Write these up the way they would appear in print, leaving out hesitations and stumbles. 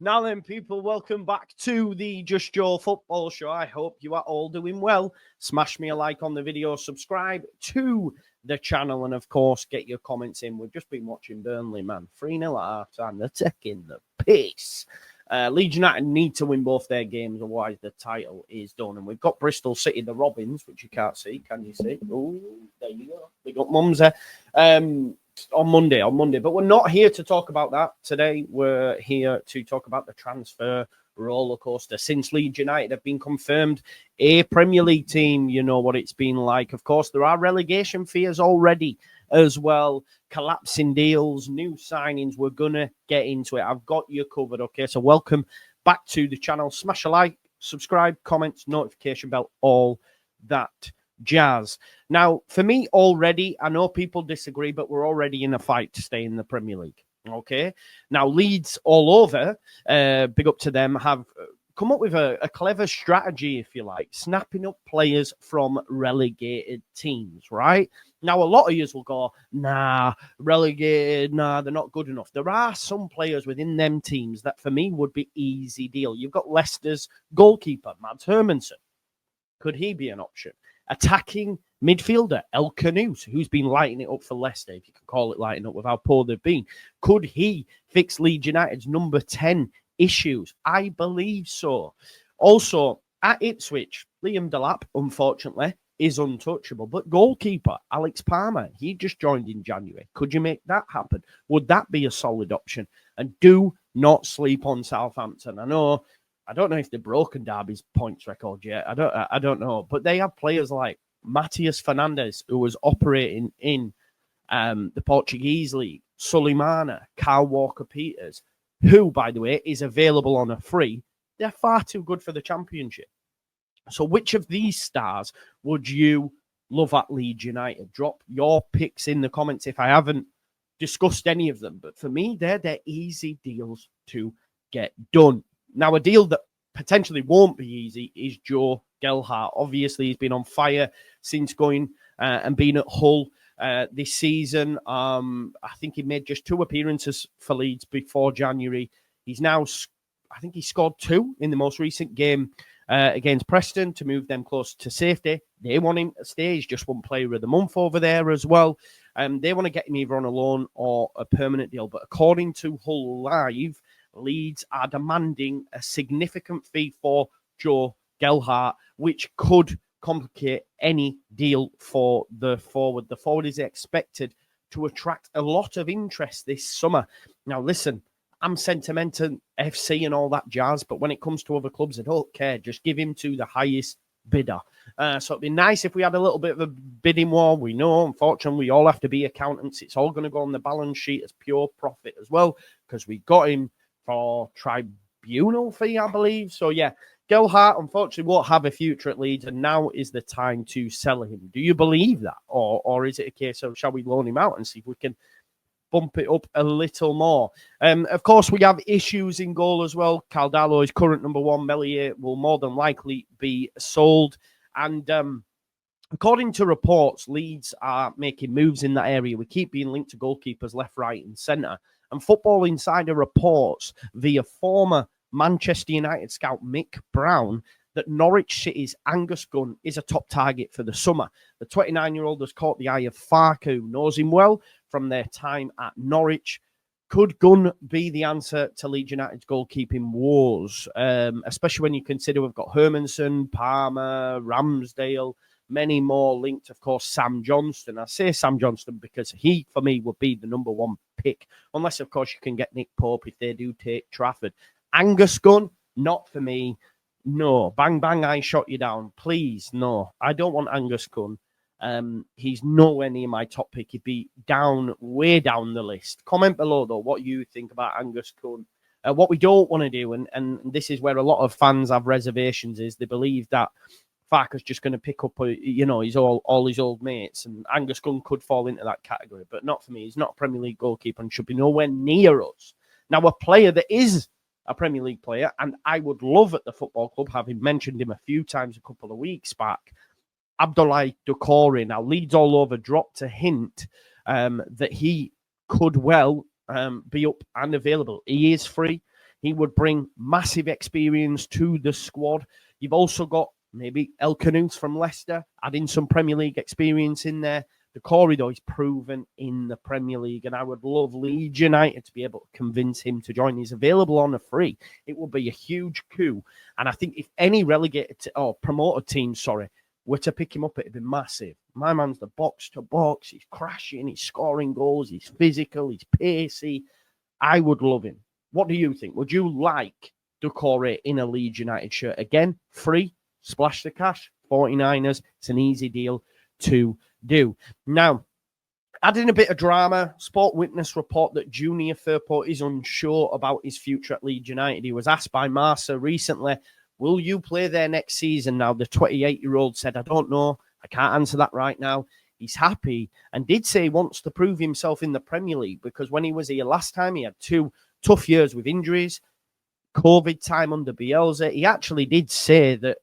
Now then, people, welcome back to the Just Joe Football Show. I hope you are all doing well. Smash me a like on the video, subscribe to the channel, and of course, get your comments in. We've just been watching Burnley, man. 3-0 at half time. They're taking the piss. Leeds United need to win both their games, otherwise the title is done. And we've got Bristol City, the Robins, which you can't see. Can you see? Oh, there you go. We got mums there. On Monday. But we're not here to talk about that today. We're here to talk about the transfer roller coaster. Since Leeds United have been confirmed a Premier League team, you know what it's been like. Of course, there are relegation fears already as well. Collapsing deals, new signings. We're going to get into it. I've got you covered, okay? So welcome back to the channel. Smash a like, subscribe, comments, notification bell, all that jazz. Now, for me already, I know people disagree, but we're already in a fight to stay in the Premier League. Okay. Now, Leeds all over, big up to them, have come up with a clever strategy, if you like, snapping up players from relegated teams, right? Now, a lot of you will go, nah, relegated, nah, they're not good enough. There are some players within them teams that, for me, would be easy deal. You've got Leicester's goalkeeper, Mads Hermansen. Could he be an option? Attacking midfielder, El Canute, who's been lighting it up for Leicester, if you can call it lighting up with how poor they've been. Could he fix Leeds United's number 10 issues? I believe so. Also, at Ipswich, Liam Delap, unfortunately, is untouchable. But goalkeeper, Alex Palmer, he just joined in January. Could you make that happen? Would that be a solid option? And do not sleep on Southampton. I don't know if they've broken Derby's points record yet. I don't know. But they have players like Matias Fernandes, who was operating in the Portuguese league, Suleimana, Kyle Walker-Peters, who, by the way, is available on a free. They're far too good for the Championship. So which of these stars would you love at Leeds United? Drop your picks in the comments if I haven't discussed any of them. But for me, they're easy deals to get done. Now, a deal that potentially won't be easy is Joe Gelhardt. Obviously, he's been on fire since going and being at Hull this season. I think he made just 2 appearances for Leeds before January. He's now, I think he scored 2 in the most recent game against Preston to move them close to safety. They want him to stay. He's just won Player of the Month over there as well. They want to get him either on a loan or a permanent deal. But according to Hull Live, Leeds are demanding a significant fee for Joe Gelhardt, which could complicate any deal for the forward. The forward is expected to attract a lot of interest this summer. Now, listen, I'm sentimental FC and all that jazz, but when it comes to other clubs, I don't care. Just give him to the highest bidder. So it'd be nice if we had a little bit of a bidding war. We know, unfortunately, we all have to be accountants. It's all going to go on the balance sheet as pure profit as well, because we got him for tribunal fee, I believe. So, yeah, Gelhardt, unfortunately, won't have a future at Leeds, and now is the time to sell him. Do you believe that? Or is it a case of, shall we loan him out and see if we can bump it up a little more? Of course, we have issues in goal as well. Caldalo is current number 1. Melier will more than likely be sold. And according to reports, Leeds are making moves in that area. We keep being linked to goalkeepers left, right, and centre. And Football Insider reports via former Manchester United scout Mick Brown that Norwich City's Angus Gunn is a top target for the summer. The 29-year-old has caught the eye of Firpo, who knows him well from their time at Norwich. Could Gunn be the answer to Leeds United's goalkeeping woes? Especially when you consider we've got Hermansen, Palmer, Ramsdale, many more linked, of course, Sam Johnston. I say Sam Johnston because he, for me, would be the number 1 pick. Unless, of course, you can get Nick Pope if they do take Trafford. Angus Gunn, not for me. No. Bang, bang, I shot you down. Please, no. I don't want Angus Gunn. He's nowhere near my top pick. He'd be down, way down the list. Comment below, though, what you think about Angus Gunn. What we don't want to do, and this is where a lot of fans have reservations, is they believe that Farker's just going to pick up, his all his old mates, and Angus Gunn could fall into that category, but not for me. He's not a Premier League goalkeeper and should be nowhere near us. Now, a player that is a Premier League player, and I would love at the football club, having mentioned him a few times a couple of weeks back, Abdoulaye Doucouré. Now, Leeds all over dropped a hint that he could well be up and available. He is free. He would bring massive experience to the squad. You've also got maybe El Canoes from Leicester, adding some Premier League experience in there. Doucouré, though, is proven in the Premier League, and I would love Leeds United to be able to convince him to join. He's available on a free. It will be a huge coup. And I think if any relegated or promoted teams, were to pick him up, it'd be massive. My man's the box to box. He's crashing. He's scoring goals. He's physical. He's pacey. I would love him. What do you think? Would you like Doucouré in a Leeds United shirt? Again, free, splash the cash, 49ers. It's an easy deal to do. Now, adding a bit of drama, Sport Witness report that Junior Firpo is unsure about his future at Leeds United. He was asked by Marca recently, will you play there next season? Now, the 28-year-old said, I don't know. I can't answer that right now. He's happy and did say he wants to prove himself in the Premier League because when he was here last time, he had 2 tough years with injuries, COVID time under Bielsa. He actually did say that,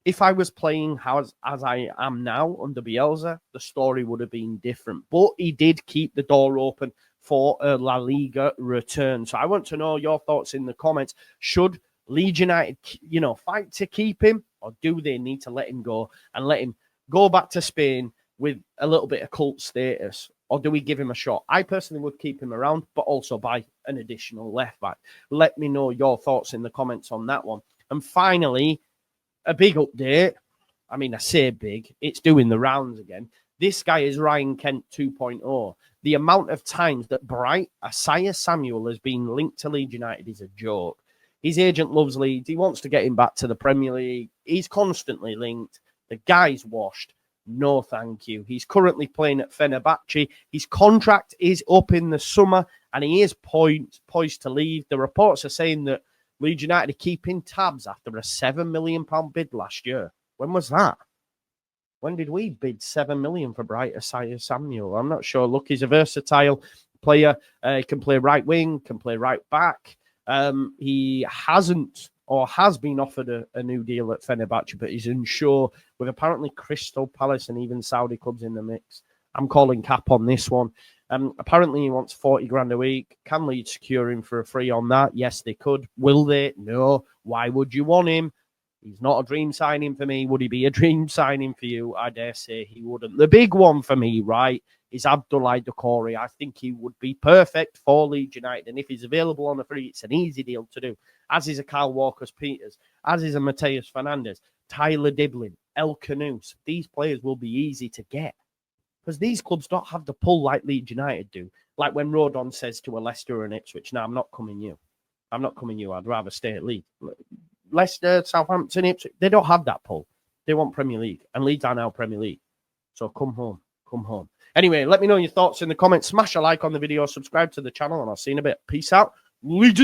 if I was playing as I am now under Bielsa, the story would have been different. But he did keep the door open for a La Liga return. So I want to know your thoughts in the comments. Should Leeds United, fight to keep him, or do they need to let him go and let him go back to Spain with a little bit of cult status? Or do we give him a shot? I personally would keep him around, but also buy an additional left back. Let me know your thoughts in the comments on that one. And finally, a big update. I mean, I say big. It's doing the rounds again. This guy is Ryan Kent 2.0. The amount of times that Bright Isaiah Samuel has been linked to Leeds United is a joke. His agent loves Leeds. He wants to get him back to the Premier League. He's constantly linked. The guy's washed. No, thank you. He's currently playing at Fenerbahce. His contract is up in the summer, and he is poised to leave. The reports are saying that Leeds United are keeping tabs after a £7 million bid last year. When was that? When did we bid $7 million for Bright Isaiah Samuel? I'm not sure. Look, he's a versatile player. He can play right wing, can play right back. He hasn't or has been offered a new deal at Fenerbahce, but he's unsure with apparently Crystal Palace and even Saudi clubs in the mix. I'm calling cap on this one. Apparently he wants 40 grand a week. Can Leeds secure him for a free on that? Yes, they could. Will they? No. Why would you want him? He's not a dream signing for me. Would he be a dream signing for you? I dare say he wouldn't. The big one for me, right, is Abdoulaye Doucouré. I think he would be perfect for Leeds United. And if he's available on a free, it's an easy deal to do. As is a Kyle Walker-Peters, as is a Mateus Fernandes, Tyler Diblin, El Canoes. These players will be easy to get. Because these clubs don't have the pull like Leeds United do. Like when Rodon says to a Leicester or an Ipswich, no, I'm not coming you. I'm not coming you. I'd rather stay at Leeds. Leicester, Southampton, Ipswich, they don't have that pull. They want Premier League. And Leeds are now Premier League. So come home. Come home. Anyway, let me know your thoughts in the comments. Smash a like on the video. Subscribe to the channel. And I'll see you in a bit. Peace out. Leeds.